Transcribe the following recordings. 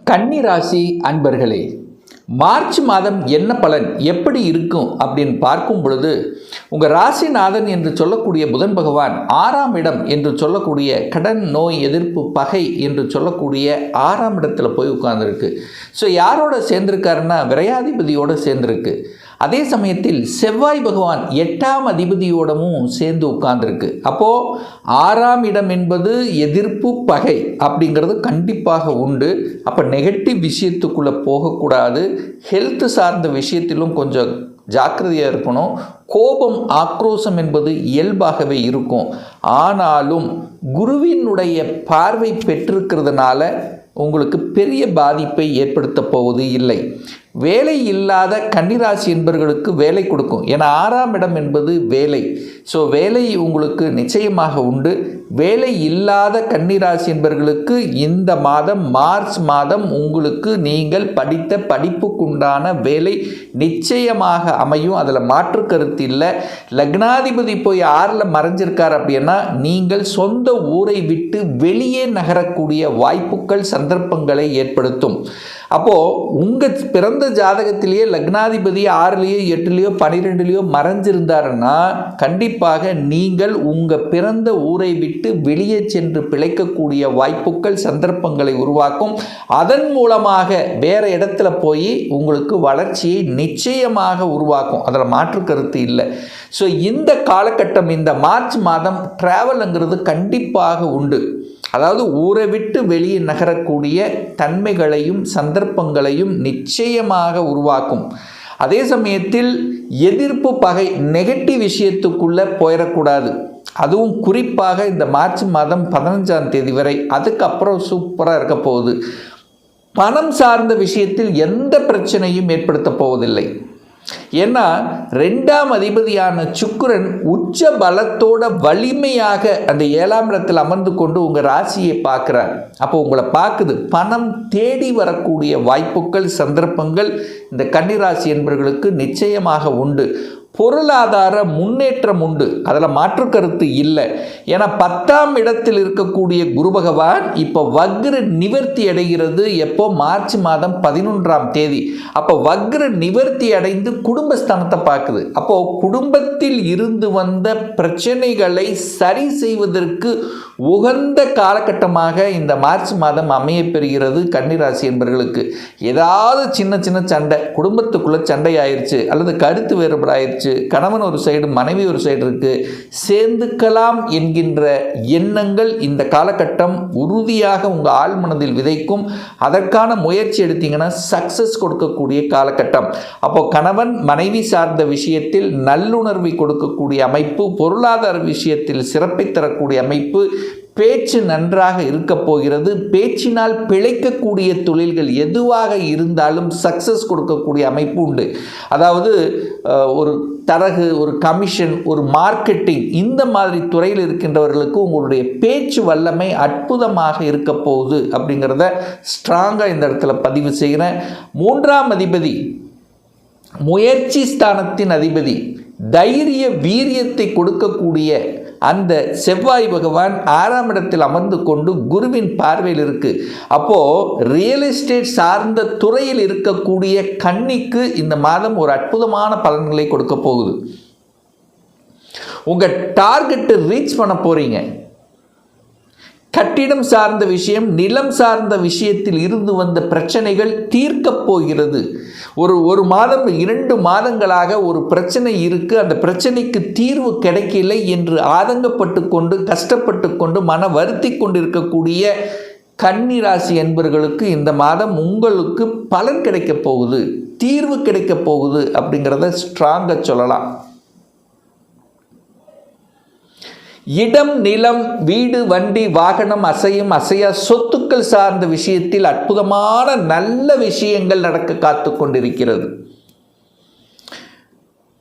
கன்னி ராசி அன்பர்களே, மார்ச் மாதம் என்ன பலன் எப்படி இருக்கும் அப்படின்னு பார்க்கும் பொழுது, உங்கள் ராசிநாதன் என்று சொல்லக்கூடிய புதன் பகவான் 6ஆம் இடம் என்று சொல்லக்கூடிய கடன், நோய், எதிர்ப்பு, பகை என்று சொல்லக்கூடிய 6ஆம் இடத்துல போய் உட்கார்ந்துருக்கு. ஸோ யாரோட சேர்ந்திருக்காருன்னா விரையாதிபதியோடு சேர்ந்திருக்கு. அதே சமயத்தில் செவ்வாய் பகவான் 8ஆம் அதிபதியோடமும் சேர்ந்து உட்கார்ந்துருக்கு. அப்போது 6ஆம் இடம் என்பது எதிர்ப்பு, பகை அப்படிங்கிறது கண்டிப்பாக உண்டு. அப்போ நெகட்டிவ் விஷயத்துக்குள்ளே போகக்கூடாது. ஹெல்த் சார்ந்த விஷயத்திலும் கொஞ்சம் ஜாக்கிரதையாக இருக்கணும். கோபம், ஆக்ரோஷம் என்பது இயல்பாகவே இருக்கும். ஆனாலும் குருவினுடைய பார்வை பெற்றிருக்கிறதுனால உங்களுக்கு பெரிய பாதிப்பை ஏற்படுத்த போவது இல்லை. வேலை இல்லாத கன்னிராசி என்பவர்களுக்கு வேலை கொடுக்கும். ஏன்னா 6ஆம் இடம் என்பது வேலை. ஸோ வேலை உங்களுக்கு நிச்சயமாக உண்டு. வேலை இல்லாத கன்னிராசி என்பவர்களுக்கு இந்த மாதம், மார்ச் மாதம், உங்களுக்கு நீங்கள் படித்த படிப்புக்குண்டான வேலை நிச்சயமாக அமையும். அதில் மாற்று கருத்து இல்லை. லக்னாதிபதி போய் 6ல் மறைஞ்சிருக்கார் அப்படின்னா நீங்கள் சொந்த ஊரை விட்டு வெளியே நகரக்கூடிய வாய்ப்புகள், சந்தர்ப்பங்களை ஏற்படுத்தும். அப்போது உங்கள் பிறந்த ஜாதகத்திலேயே லக்னாதிபதி 6லேயோ 8லேயோ 12லேயோ மறைஞ்சிருந்தாருன்னா கண்டிப்பாக நீங்கள் உங்கள் பிறந்த ஊரை விட்டு வெளியே சென்று பிழைக்கக்கூடிய வாய்ப்புகள், சந்தர்ப்பங்களை உருவாக்கும். அதன் மூலமாக வேறு இடத்துல போய் உங்களுக்கு வளர்ச்சியை நிச்சயமாக உருவாக்கும். அதில் மாற்று கருத்து இல்லை. ஸோ இந்த காலகட்டம், இந்த மார்ச் மாதம் டிராவலுங்கிறது கண்டிப்பாக உண்டு. அதாவது ஊரை விட்டு வெளியே நகரக்கூடிய தன்மைகளையும் சந்தர்ப்பங்களையும் நிச்சயமாக உருவாக்கும். அதே சமயத்தில் எதிர்ப்பு, பகை, நெகட்டிவ் விஷயத்துக்குள்ளே போயிடக்கூடாது. அதுவும் குறிப்பாக இந்த மார்ச் மாதம் 15ஆம் தேதி வரை. அதுக்கப்புறம் சூப்பராக இருக்க போகுது. பணம் சார்ந்த விஷயத்தில் எந்த பிரச்சனையும் ஏற்படுத்த போவதில்லை. ஏன்னா 2ஆம் அதிபதியான சுக்கிரன் உச்ச பலத்தோட வலிமையாக அந்த 7ஆம் இடத்தில் அமர்ந்து கொண்டு உங்கள் ராசியை பார்க்குறார். அப்போ உங்களை பார்க்குது. பணம் தேடி வரக்கூடிய வாய்ப்புகள், சந்தர்ப்பங்கள் இந்த கன்னிராசி என்பவர்களுக்கு நிச்சயமாக உண்டு. பொருளாதார முன்னேற்றம் உண்டு. அதில் மாற்று கருத்து இல்லை. ஏன்னா 10ஆம் இடத்தில் இருக்கக்கூடிய குரு பகவான் இப்போ வக்ர நிவர்த்தி அடைகிறது. எப்போ? மார்ச் மாதம் 11ஆம் தேதி. அப்போ வக்ர நிவர்த்தி அடைந்து குடும்பஸ்தானத்தை பார்க்குது. அப்போது குடும்பத்தில் இருந்து வந்த பிரச்சனைகளை சரி செய்வதற்கு உகந்த காலகட்டமாக இந்த மார்ச் மாதம் அமையப்பெறுகிறது கன்னிராசி என்பவர்களுக்கு. ஏதாவது சின்ன சின்ன சண்டை, குடும்பத்துக்குள்ளே சண்டை ஆயிடுச்சு, அல்லது கருத்து வேறுபாடு ஆயிடுச்சு, கணவன் ஒரு சைடு, மனைவி ஒரு சைடு இருக்கு, சேர்ந்துக்கலாம் என்கின்ற எண்ணங்கள் இந்த காலகட்டம் உறுதியாக உங்கள் ஆழ்மனதில் விதைக்கும். அதற்கான முயற்சி எடுத்தீங்கன்னா சக்சஸ் கொடுக்கக்கூடிய காலகட்டம். அப்போ கணவன் மனைவி சார்ந்த விஷயத்தில் நல்லுணர்வை கொடுக்கக்கூடிய அமைப்பு, பொருளாதார விஷயத்தில் சிறப்பை தரக்கூடிய அமைப்பு, பேச்சு நன்றாக இருக்க போகிறது. பேச்சினால் பிழைக்கக்கூடிய தொழில்கள் எதுவாக இருந்தாலும் சக்சஸ் கொடுக்கக்கூடிய அமைப்பு உண்டு. அதாவது ஒரு தரகு, ஒரு கமிஷன், ஒரு மார்க்கெட்டிங், இந்த மாதிரி துறையில் இருக்கின்றவர்களுக்கு உங்களுடைய பேச்சு வல்லமை அற்புதமாக இருக்க போகுது அப்படிங்கிறத ஸ்ட்ராங்காக இந்த இடத்துல பதிவு செய்கிறேன். 3ஆம் அதிபதி முயற்சி ஸ்தானத்தின் அதிபதி, தைரிய வீரியத்தை கொடுக்கக்கூடிய அந்த செவ்வாய் பகவான் 6ஆம் இடத்தில் அமர்ந்து கொண்டு குருவின் பார்வையில் இருக்கு. அப்போ ரியல் எஸ்டேட் சார்ந்த துறையில் இருக்கக்கூடிய கன்னிக்கு இந்த மாதம் ஒரு அற்புதமான பலன்களை கொடுக்க போகுது. உங்க டார்கெட்டை ரீச் பண்ண போறீங்க. கட்டிடம் சார்ந்த விஷயம், நிலம் சார்ந்த விஷயத்தில் இருந்து வந்த பிரச்சனைகள் தீர்க்கப் போகிறது. ஒரு மாதம் 2 மாதங்களாக ஒரு பிரச்சனை இருக்கு, அந்த பிரச்சனைக்கு தீர்வு கிடைக்கலை என்று ஆதங்கப்பட்டு கொண்டு, கஷ்டப்பட்டு கொண்டு, மன வருத்தி கொண்டு இருக்கக்கூடிய கன்னிராசி என்பவர்களுக்கு இந்த மாதம் உங்களுக்கு பலன் கிடைக்க போகுது, தீர்வு கிடைக்க போகுது அப்படிங்கிறத ஸ்ட்ராங்காக சொல்லலாம். இடம், நிலம், வீடு, வண்டி, வாகனம், அசையும் அசையா சொத்துக்கள் சார்ந்த விஷயத்தில் அற்புதமான நல்ல விஷயங்கள் நடக்க காத்து கொண்டிருக்கிறது.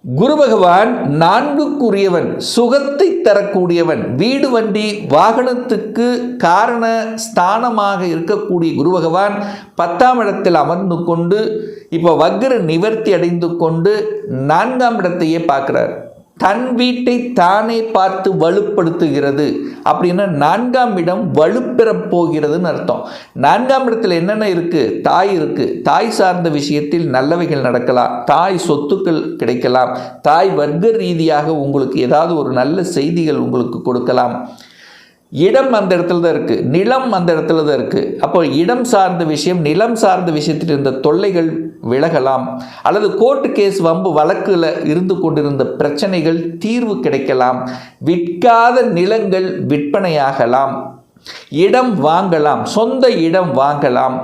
குரு பகவான் 4க்குரியவன், சுகத்தை தரக்கூடியவன், வீடு, வண்டி, வாகனத்துக்கு காரண ஸ்தானமாக இருக்கக்கூடிய குரு பகவான் 10ஆம் இடத்தில் அமர்ந்து கொண்டு இப்போ வக்ர நிவர்த்தி அடைந்து கொண்டு 4ஆம் இடத்தையே பார்க்கிறார். தன் வீட்டை தானே பார்த்து வலுப்படுத்துகிறது. அப்படின்னா 4ஆம் இடம் வலுப்பெறப் போகிறதுன்னு அர்த்தம். 4ஆம் இடத்துல என்னென்ன இருக்குது? தாய் இருக்குது. தாய் சார்ந்த விஷயத்தில் நல்லவைகள் நடக்கலாம், தாய் சொத்துக்கள் கிடைக்கலாம், தாய் வர்க்க ரீதியாக உங்களுக்கு ஏதாவது ஒரு நல்ல செய்திகள் உங்களுக்கு கொடுக்கலாம். இடம் அந்த இடத்துல தான் இருக்குது, நிலம் அந்த இடத்துல தான் இருக்குது. அப்போ இடம் சார்ந்த விஷயம், நிலம் சார்ந்த விஷயத்தில் இருந்த தொல்லைகள் விலகலாம், அல்லது கோர்ட்டு கேஸ் வம்பு வழக்கில் இருந்து கொண்டிருந்த பிரச்சனைகள் தீர்வு கிடைக்கலாம், விற்காத நிலங்கள் விற்பனையாகலாம், இடம் வாங்கலாம், சொந்த இடம் வாங்கலாம்.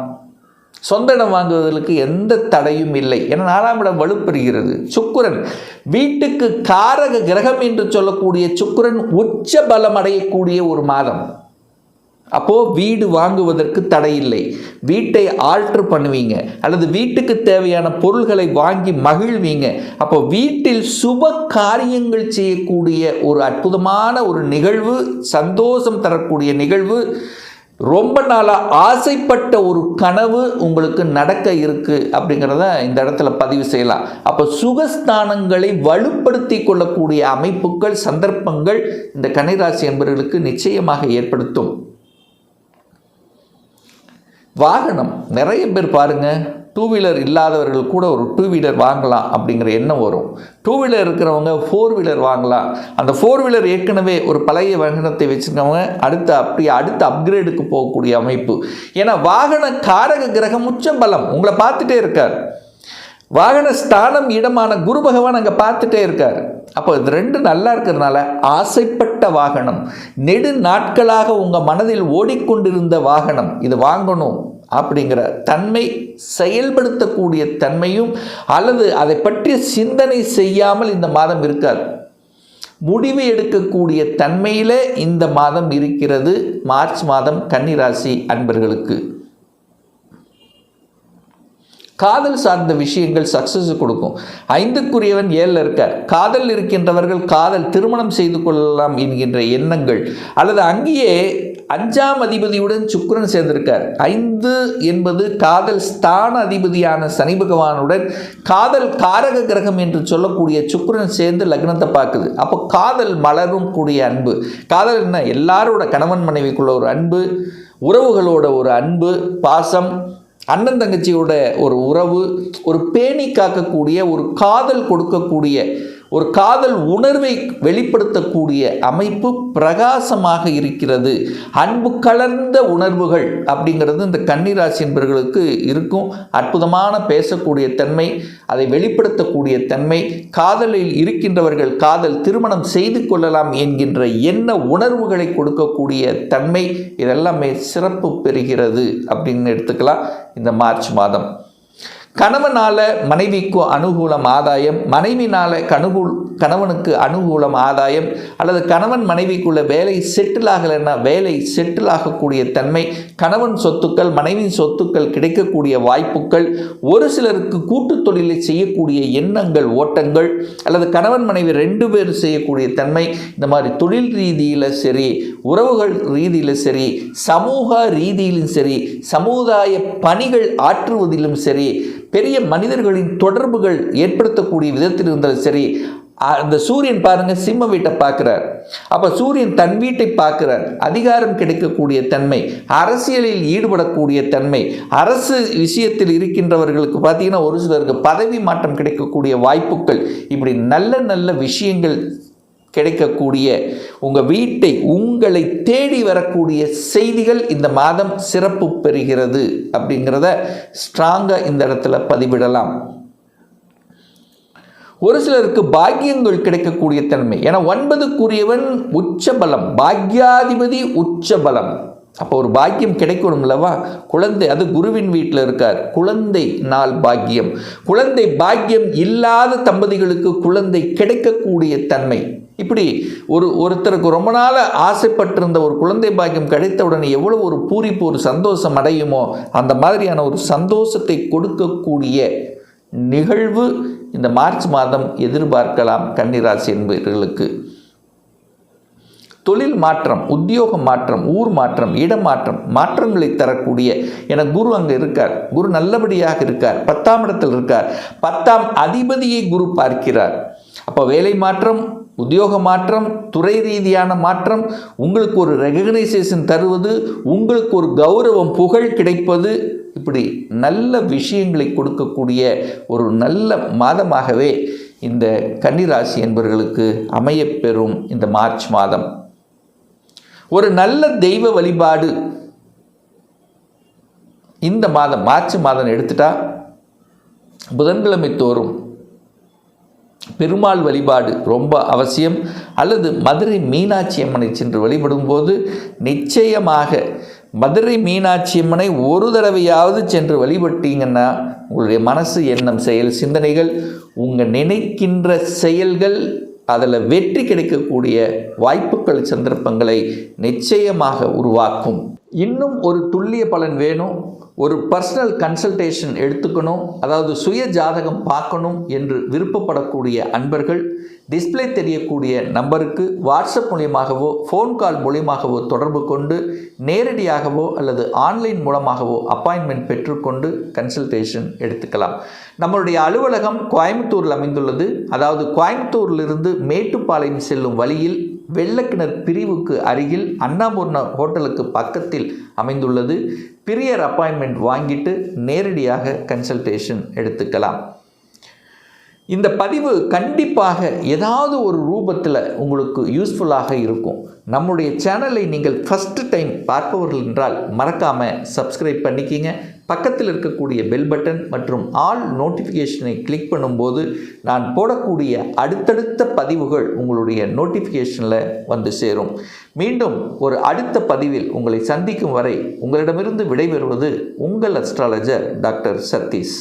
சொந்த இடம் வாங்குவதற்கு எந்த தடையும் இல்லை. ஏன்னா 4ஆம் இடம் வலுப்பெறுகிறது. சுக்கிரன் வீட்டுக்கு காரக கிரகம் என்று சொல்லக்கூடிய சுக்கிரன் உச்ச பலம் அடையக்கூடிய ஒரு மாதம். அப்போது வீடு வாங்குவதற்கு தடை இல்லை. வீட்டை ஆல்டர் பண்ணுவீங்க, அல்லது வீட்டுக்கு தேவையான பொருள்களை வாங்கி மகிழ்வீங்க. அப்போ வீட்டில் சுப காரியங்கள் செய்யக்கூடிய ஒரு அற்புதமான ஒரு நிகழ்வு, சந்தோஷம் தரக்கூடிய நிகழ்வு, ரொம்ப நாளாக ஆசைப்பட்ட ஒரு கனவு உங்களுக்கு நடக்க இருக்குது அப்படிங்கிறத இந்த இடத்துல பதிவு செய்யலாம். அப்போ சுகஸ்தானங்களை வலுப்படுத்தி கொள்ளக்கூடிய அமைப்புகள், சந்தர்ப்பங்கள் இந்த கன்னிராசி என்பவர்களுக்கு நிச்சயமாக ஏற்படுத்தும். வாகனம் நிறைய பேர் பாருங்கள், 2 வீலர் இல்லாதவர்கள் கூட ஒரு 2 வீலர் வாங்கலாம் அப்படிங்கிற எண்ணம் வரும். 2 வீலர் இருக்கிறவங்க 4 வீலர் வாங்கலாம். அந்த 4 வீலர் ஏற்கனவே ஒரு பழைய வாகனத்தை வச்சுருக்கவங்க அடுத்த அப்கிரேடுக்கு போகக்கூடிய அமைப்பு. ஏன்னா வாகன காரக கிரகம் உச்ச பலம் உங்களை பார்த்துட்டே இருக்கார். வாகன ஸ்தானம் இடமான குரு பகவான் அங்கே பார்த்துட்டே இருக்கார். அப்போ இது 2 நல்லா இருக்கிறதுனால ஆசைப்பட்ட வாகனம், நெடு நாட்களாக உங்கள் மனதில் ஓடிக்கொண்டிருந்த வாகனம், இது வாங்கணும் அப்படிங்கிற தன்மை, செயல்படுத்தக்கூடிய தன்மையும், அல்லது அதை பற்றிய சிந்தனை செய்யாமல் இந்த மாதம் இருக்காது. முடிவு எடுக்கக்கூடிய தன்மையில் இந்த மாதம் இருக்கிறது. மார்ச் மாதம் கன்னிராசி அன்பர்களுக்கு காதல் சார்ந்த விஷயங்கள் சக்ஸஸ் கொடுக்கும். 5க்குரியவன் 7ல் இருக்கார். காதல் இருக்கின்றவர்கள் காதல் திருமணம் செய்து கொள்ளலாம் என்கின்ற எண்ணங்கள், அல்லது அங்கேயே 5ஆம் அதிபதியுடன் சுக்கிரன் சேர்ந்திருக்கார். 5 என்பது காதல் ஸ்தான அதிபதியான சனி பகவானுடன் காதல் காரக கிரகம் என்று சொல்லக்கூடிய சுக்கிரன் சேர்ந்து லக்னத்தை பார்க்குது. அப்போ காதல் மலரும் கூடிய அன்பு. காதல் என்ன? எல்லாரோட கணவன் மனைவிக்குள்ள ஒரு அன்பு, உறவுகளோட ஒரு அன்பு, பாசம், அண்ணன் தங்கச்சியோட ஒரு உறவு, ஒரு பேணி காக்கக்கூடிய, ஒரு காதல் கொடுக்கக்கூடிய, ஒரு காதல் உணர்வை வெளிப்படுத்தக்கூடிய அமைப்பு பிரகாசமாக இருக்கிறது. அன்பு கலர்ந்த உணர்வுகள் அப்படிங்கிறது இந்த கன்னிராசி என்பவர்களுக்கு இருக்கும். அற்புதமான பேசக்கூடிய தன்மை, அதை வெளிப்படுத்தக்கூடிய தன்மை, காதலில் இருக்கின்றவர்கள் காதல் திருமணம் செய்து கொள்ளலாம் என்கின்ற எண்ண உணர்வுகளை கொடுக்கக்கூடிய தன்மை, இதெல்லாமே சிறப்பு பெறுகிறது அப்படின்னு எடுத்துக்கலாம் இந்த மார்ச் மாதம். கணவனால் மனைவிக்கு அனுகூலம் ஆதாயம், மனைவினால் கணவனுக்கு அனுகூலம் ஆதாயம், அல்லது கணவன் மனைவிக்குள்ள வேலை செட்டில் ஆகலைன்னா வேலை செட்டில் ஆகக்கூடிய தன்மை, கணவன் சொத்துக்கள் மனைவியின் சொத்துக்கள் கிடைக்கக்கூடிய வாய்ப்புகள், ஒரு சிலருக்கு கூட்டு தொழிலை செய்யக்கூடிய எண்ணங்கள் ஓட்டங்கள், அல்லது கணவன் மனைவி 2 பேர் செய்யக்கூடிய தன்மை, இந்த மாதிரி தொழில் ரீதியில் சரி, உறவுகள் ரீதியில் சரி, சமூக ரீதியிலும் சரி, சமுதாய பணிகள் ஆற்றுவதிலும் சரி, பெரிய மனிதர்களின் தொடர்புகள் ஏற்படுத்தக்கூடிய விதத்தில் இருந்தாலும் சரி. அந்த சூரியன் பாருங்கள், சிம்ம வீட்டை பார்க்குறார். அப்போ சூரியன் தன் வீட்டை பார்க்குறார். அதிகாரம் கிடைக்கக்கூடிய தன்மை, அரசியலில் ஈடுபடக்கூடிய தன்மை, அரசு விஷயத்தில் இருக்கின்றவர்களுக்கு பார்த்தீங்கன்னா ஒரு சிலருக்கு பதவி மாற்றம் கிடைக்கக்கூடிய வாய்ப்புகள், இப்படி நல்ல நல்ல விஷயங்கள் கிடைக்கக்கூடிய, உங்கள் வீட்டை உங்களை தேடி வரக்கூடிய செய்திகள் இந்த மாதம் சிறப்பு பெறுகிறது அப்படிங்கிறத ஸ்ட்ராங்காக இந்த இடத்துல பதிவிடலாம். ஒரு சிலருக்கு பாக்கியங்கள் கிடைக்கக்கூடிய தன்மை. ஏன்னா 9க்குரியவன் உச்சபலம், பாக்யாதிபதி உச்சபலம். அப்போ ஒரு பாக்கியம் கிடைக்கணும்லவா? குழந்தை, அது குருவின் வீட்டில் இருக்கார். குழந்தை நாள் பாக்கியம், குழந்தை பாக்கியம் இல்லாத தம்பதிகளுக்கு குழந்தை கிடைக்கக்கூடிய தன்மை. இப்படி ஒருத்தருக்கு ரொம்ப நாள் ஆசைப்பட்டிருந்த ஒரு குழந்தை பாக்கியம் கிடைத்தவுடன் எவ்வளோ ஒரு பூரிப்பு, ஒரு சந்தோஷம் அடையுமோ அந்த மாதிரியான ஒரு சந்தோஷத்தை கொடுக்கக்கூடிய நிகழ்வு இந்த மார்ச் மாதம் எதிர்பார்க்கலாம் கன்னிராசி என்பவர்களுக்கு. தொழில் மாற்றம், உத்தியோக மாற்றம், ஊர் மாற்றம், இடமாற்றம், மாற்றங்களை தரக்கூடிய, என குரு அங்கே இருக்கார். குரு நல்லபடியாக இருக்கார், 10ஆம் இடத்தில் இருக்கார். 10ஆம் அதிபதியை குரு பார்க்கிறார். அப்போ வேலை மாற்றம், உத்தியோக மாற்றம், துறை ரீதியான மாற்றம், உங்களுக்கு ஒரு ரெகக்னைசேஷன் தருவது, உங்களுக்கு ஒரு கௌரவம், புகழ் கிடைப்பது, இப்படி நல்ல விஷயங்களை கொடுக்கக்கூடிய ஒரு நல்ல மாதமாகவே இந்த கன்னிராசி என்பவர்களுக்கு அமையப்பெறும் இந்த மார்ச் மாதம். ஒரு நல்ல தெய்வ வழிபாடு இந்த மாதம் மார்ச் மாதம் எடுத்துட்டா புதன்கிழமை தோறும் பெருமாள் வழிபாடு ரொம்ப அவசியம். அல்லது மதுரை மீனாட்சி அம்மனை சென்று வழிபடும்போது நிச்சயமாக மதுரை மீனாட்சி அம்மனை ஒரு தடவையாவது சென்று வழிபட்டீங்கன்னா உங்களுடைய மனசு, எண்ணம், செயல், சிந்தனைகள், உங்கள் நினைக்கின்ற செயல்கள் அதில் வெற்றி கிடைக்கக்கூடிய வாய்ப்புகள், சந்தர்ப்பங்களை நிச்சயமாக உருவாக்கும். இன்னும் ஒரு துல்லிய பலன் வேணும், ஒரு பர்சனல் கன்சல்டேஷன் எடுத்துக்கணும், அதாவது சுய ஜாதகம் பார்க்கணும் என்று விருப்பப்படக்கூடிய அன்பர்கள் டிஸ்பிளே தெரியக்கூடிய நம்பருக்கு வாட்ஸ்அப் மூலியமாகவோ ஃபோன் கால் மூலியமாகவோ தொடர்பு கொண்டு நேரடியாகவோ அல்லது ஆன்லைன் மூலமாகவோ அப்பாயின்மெண்ட் பெற்றுக்கொண்டு கன்சல்டேஷன் எடுத்துக்கலாம். நம்மளுடைய அலுவலகம் கோயம்புத்தூரில் அமைந்துள்ளது. அதாவது கோயம்புத்தூரிலிருந்து மேட்டுப்பாளையம் செல்லும் வழியில் வெள்ளக்கிணர் பிரிவுக்கு அருகில் அண்ணாபூர்ணா ஹோட்டலுக்கு பக்கத்தில் அமைந்துள்ளது. பிரியர் அப்பாயின்மெண்ட் வாங்கிட்டு நேரடியாக கன்சல்டேஷன் எடுத்துக்கலாம். இந்த பதிவு கண்டிப்பாக ஏதாவது ஒரு ரூபத்தில் உங்களுக்கு யூஸ்ஃபுல்லாக இருக்கும். நம்முடைய சேனலை நீங்கள் ஃபஸ்ட்டு டைம் பார்ப்பவர்கள் என்றால் மறக்காமல் சப்ஸ்கிரைப் பண்ணிக்கிங்க. பக்கத்தில் இருக்கக்கூடிய பெல் பட்டன் மற்றும் ஆல் நோட்டிஃபிகேஷனை கிளிக் பண்ணும்போது நான் போடக்கூடிய அடுத்தடுத்த பதிவுகள் உங்களுடைய நோட்டிஃபிகேஷனில் வந்து சேரும். மீண்டும் ஒரு அடுத்த பதிவில் உங்களை சந்திக்கும் வரை உங்களிடமிருந்து விடைபெறுவது உங்கள் அஸ்ட்ராலஜர் டாக்டர் சதீஷ்.